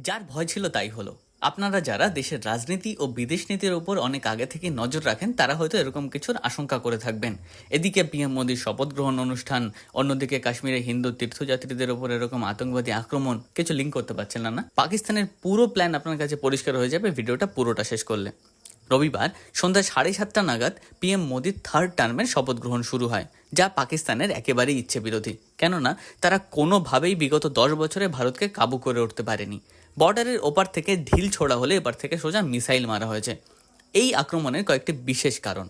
যার ভয় ছিল তাই হলো। আপনারা যারা দেশের রাজনীতি ও বিদেশ নীতির ওপর অনেক আগে থেকে নজর রাখেন তারা হয়তো এরকম কিছুর আশঙ্কা করে থাকবেন। এদিকে পিএম মোদীর শপথ গ্রহণ অনুষ্ঠান, অন্যদিকে কাশ্মীরে হিন্দু তীর্থযাত্রীদের ওপর এরকম আতঙ্কবাদী আক্রমণ, কিছু লিঙ্ক করতে পারছেন না। পাকিস্তানের পুরো প্ল্যান আপনার কাছে পরিষ্কার হয়ে যাবে ভিডিওটা পুরোটা শেষ করলে। রবিবার সন্ধ্যা 7:30 নাগাদ পিএম মোদির থার্ড টার্মের শপথ গ্রহণ শুরু হয়, যা পাকিস্তানের একেবারেই ইচ্ছে বিরোধী। কেননা তারা কোনোভাবেই বিগত 10 বছরে ভারতকে কাবু করে উঠতে পারেনি। বর্ডারের ওপার থেকে ঢিল ছোড়া হলে এবার থেকে সোজা মিসাইল মারা হয়েছে। এই আক্রমণের কয়েকটি বিশেষ কারণ: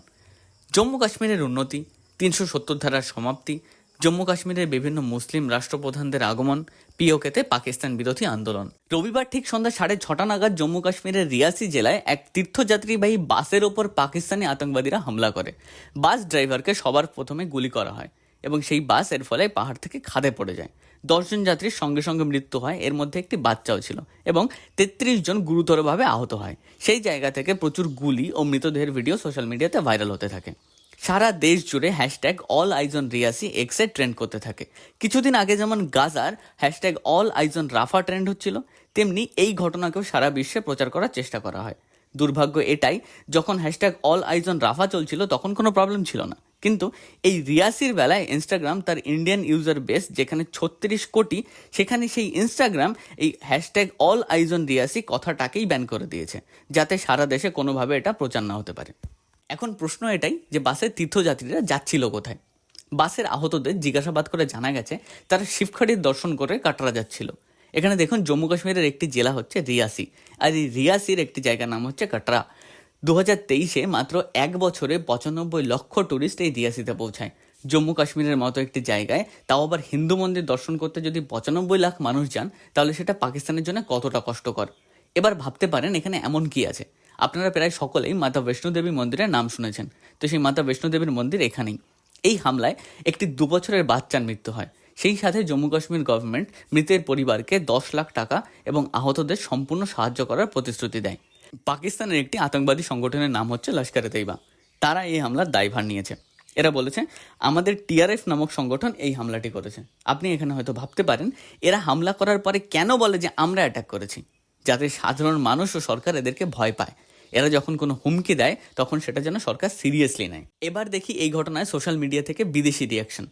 জম্মু কাশ্মীরের উন্নতি, 370 ধারার সমাপ্তি, জম্মু কাশ্মীরের বিভিন্ন মুসলিম রাষ্ট্রপ্রধানদের আগমন, পিওকেতে পাকিস্তান বিরোধী আন্দোলন। রবিবার ঠিক সন্ধ্যা 6:30 নাগাদ জম্মু কাশ্মীরের রিয়াসি জেলায় এক তীর্থযাত্রীবাহী বাসের ওপর পাকিস্তানি আতঙ্কবাদীরা হামলা করে। বাস ড্রাইভারকে সবার প্রথমে গুলি করা হয় এবং সেই বাস এর ফলে পাহাড় থেকে খাদে পড়ে যায়। 10 জন যাত্রীর সঙ্গে সঙ্গে মৃত্যু হয়, এর মধ্যে একটি বাচ্চাও ছিল, এবং 33 জন গুরুতরভাবে আহত হয়। সেই জায়গা থেকে প্রচুর গুলি ও মৃতদেহের ভিডিও সোশ্যাল মিডিয়াতে ভাইরাল হতে থাকে। সারা দেশ জুড়ে hashtag all eyes on Reasi এক্সে ট্রেন্ড করতে থাকে। কিছুদিন আগে যেমন গাজার hashtag all eyes on Rafa trend হচ্ছিল, তেমনি এই ঘটনাকেও সারা বিশ্বে প্রচার করার চেষ্টা করা হয়। দুর্ভাগ্য এটাই, যখন হ্যাশট্যাগ অল আইজ অন রাফা চলছিল তখন কোনো প্রবলেম ছিল না, কিন্তু এই রিয়াসির বেলায় ইনস্টাগ্রাম তার ইন্ডিয়ান ইউজার বেস যেখানে 36 কোটি, সেখানে সেই ইনস্টাগ্রাম এই hashtag all eyes on Reasi কথাটাকেই ব্যান করে দিয়েছে, যাতে সারা দেশে কোনোভাবে এটা প্রচার না হতে পারে। এখন প্রশ্ন এটাই যে বাসের তীর্থযাত্রীরা যাচ্ছিল কোথায়? বাসের আহতদের জিজ্ঞাসাবাদ করে জানা গেছে তারা শিবখাড়ির দর্শন করে কাটরা যাচ্ছিল। এখানে দেখুন, জম্মু কাশ্মীরের একটি জেলা হচ্ছে রিয়াসি, আর এই রিয়াসির একটি জায়গার নাম হচ্ছে কাটরা। 2023-এ মাত্র 1 বছরে 95 লক্ষ টুরিস্ট এই রিয়াসিতে পৌঁছায়। জম্মু কাশ্মীরের মতো একটি জায়গায়, তাও আবার হিন্দু মন্দির দর্শন করতে যদি 95 লাখ মানুষ যান, তাহলে সেটা পাকিস্তানের জন্য কতটা কষ্টকর। এবার ভাবতে পারেন এখানে এমন কি আছে। আপনারা প্রায় সকলেই মাতা বৈষ্ণো দেবী মন্দিরের নাম শুনেছেন, তো সেই মাতা বৈষ্ণো দেবীর মন্দির এখানেই। এই হামলায় একটি 2 বছরের বাচ্চার মৃত্যু হয়। সেই সাথে জম্মু কাশ্মীর গভর্নমেন্ট মৃতের পরিবারকে 10 লাখ টাকা এবং আহতদের সম্পূর্ণ সাহায্য করার প্রতিশ্রুতি দেয়। পাকিস্তানের একটি আতঙ্কবাদী সংগঠনের নাম হচ্ছে লস্কর-ই তৈবা। তারা এই হামলার দায়ভার নিয়েছে। এরা বলেছে আমাদের টিআরএফ নামক সংগঠন এই হামলাটি করেছে। আপনি এখানে হয়তো ভাবতে পারেন এরা হামলা করার পরে কেন বলে যে আমরা অ্যাটাক করেছি, যাতে সাধারণ মানুষ ও সরকার এদেরকে ভয় পায়। এরা যখন কোনো হুমকি দেয় তখন সেটা যেন সরকার সিরিয়াসলি নেয়। এবার দেখি এই ঘটনায় সোশ্যাল মিডিয়া থেকে বিদেশি রিয়াকশন।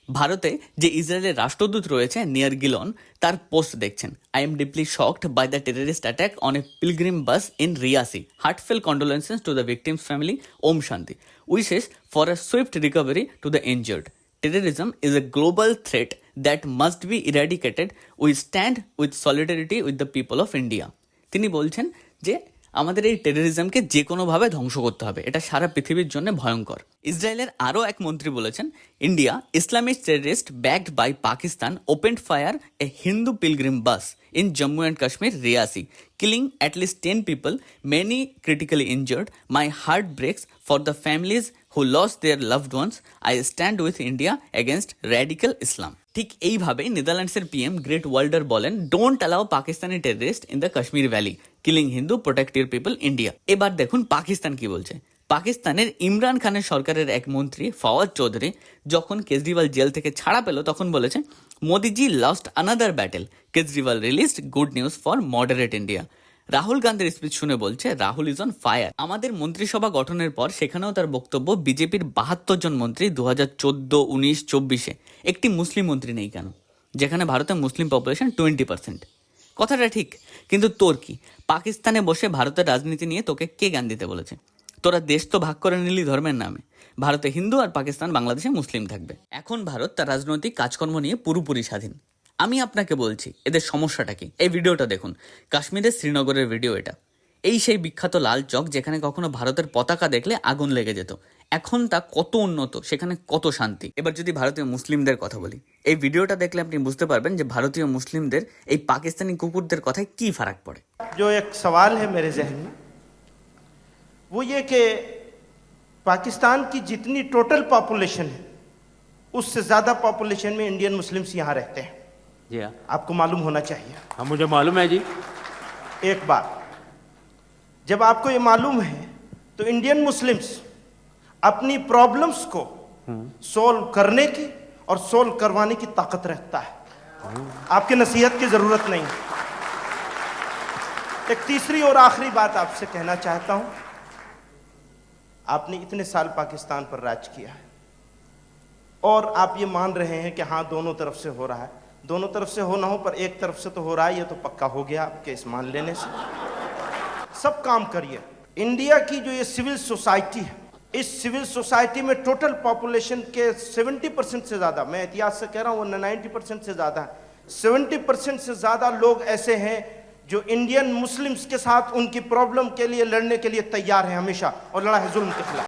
ভারতে যে ইসরায়েলের রাষ্ট্রদূত রয়েছে নিয়ার গিলন, তার পোস্ট দেখছেন: I am deeply shocked by the terrorist attack on a pilgrim bus in Reasi. Heartfelt condolences to the victims family. Om Shanti. Wishes for a swift recovery to the injured. Terrorism is a global threat that must be eradicated. We stand with solidarity with the people of India. তিনি বলছেন যে আমাদের এই টেররিজমকে যে কোনোভাবে ধ্বংস করতে হবে, এটা সারা পৃথিবীর জন্য ভয়ঙ্কর। ইসরায়েলের আরও এক মন্ত্রী বলেছেন, India Islamist terrorist backed by Pakistan opened fire a Hindu pilgrim bus in Jammu and Kashmir Reasi, killing at least 10 people, many critically injured. My heart breaks for the families who lost their loved ones. I stand with India against radical Islam. ঠিক এইভাবে নেদারল্যান্ডসের PM great ওয়াল্ডার বলেন, don't allow Pakistani terrorist in the Kashmir valley, killing Hindu, protect your people, India. এবার দেখুন পাকিস্তান কি বলছে। পাকিস্তানের ইমরান খানের সরকারের এক মন্ত্রী ফাওয়াদ চৌধুরী যখন কেজরিওয়াল জেল থেকে ছাড়া পেল তখন বলেছে, মোদিজি lost another battle, Kejriwal released, good news for moderate India. Rahul গান্ধীর স্পিচ শুনে বলছে রাহুল ইজ অন ফায়ার। আমাদের মন্ত্রিসভা গঠনের পর সেখানেও তার বক্তব্য, বিজেপির 72 জন মন্ত্রী 2014, 19, 24-এ একটি মুসলিম মন্ত্রী নেই কেন, যেখানে ভারতের মুসলিম পপুলেশন 20%। কথাটা ঠিক, কিন্তু তোর কি? পাকিস্তানে বসে ভারতের রাজনীতি নিয়ে তোকে কে জ্ঞান দিতে বলেছে? তোরা দেশ তো ভাগ করে নিলি ধর্মের নামে। ভারতে হিন্দু আর পাকিস্তান, বাংলাদেশে মুসলিম থাকবে। এখন ভারত তার রাজনৈতিক কাজকর্ম নিয়ে পুরোপুরি স্বাধীন। আমি আপনাকে বলছি এদের সমস্যাটা কি। এই ভিডিওটা দেখুন, কাশ্মীরের শ্রীনগরের ভিডিও এটা। এই সেই বিখ্যাত লাল চক যেখানে কখনো ভারতের পতাকা দেখলে আগুন লেগে যেত, এখন তা কত উন্নত, সেখানে কত শান্তি। এবার যদি ভারতীয় মুসলিমদের কথা বলি, এই ভিডিওটা দেখলে আপনি বুঝতে পারবেন যে ভারতীয় মুসলিমদের এই পাকিস্তানি কুকুরদের কথায় কি ফারাক পড়ে। जो एक सवाल है मेरे जहन में, वो ये कि पाकिस्तान की जितनी टोटल पॉपुलेशन है उससे ज़्यादा पॉपुलेशन में इंडियन मुस्लिम्स यहाँ रहते हैं। जी हाँ, आपको मालूम होना चाहिए। हाँ मुझे मालूम है जी। एक बात, जब आपको ये मालूम है तो इंडियन मुस्लिम्स अपनी प्रॉब्लम्स को सोल्व करने की और सोल्व करवाने की ताकत रखता है। आपकी नसीहत की ज़रूरत नहीं। एक तीसरी और आखिरी बात आपसे कहना चाहता हूं, आपने इतने साल पाकिस्तान पर राज किया है और आप ये मान रहे हैं कि हाँ दोनों तरफ से हो रहा है। दोनों तरफ से हो ना हो पर एक तरफ से तो हो रहा है, ये तो पक्का हो गया आपके इस मान लेने से। सब काम करिए। इंडिया की जो ये सिविल सोसाइटी है, इस सिविल सोसाइटी में टोटल पॉपुलेशन के 70% से ज़्यादा, मैं एहतियात से कह रहा हूँ 90% से ज़्यादा है, 70% से ज़्यादा लोग ऐसे हैं जो इंडियन मुस्लिम्स के साथ उनकी प्रॉब्लम के लिए लड़ने के लिए तैयार हैं हमेशा, और लड़ा है जुल्म के खिलाफ।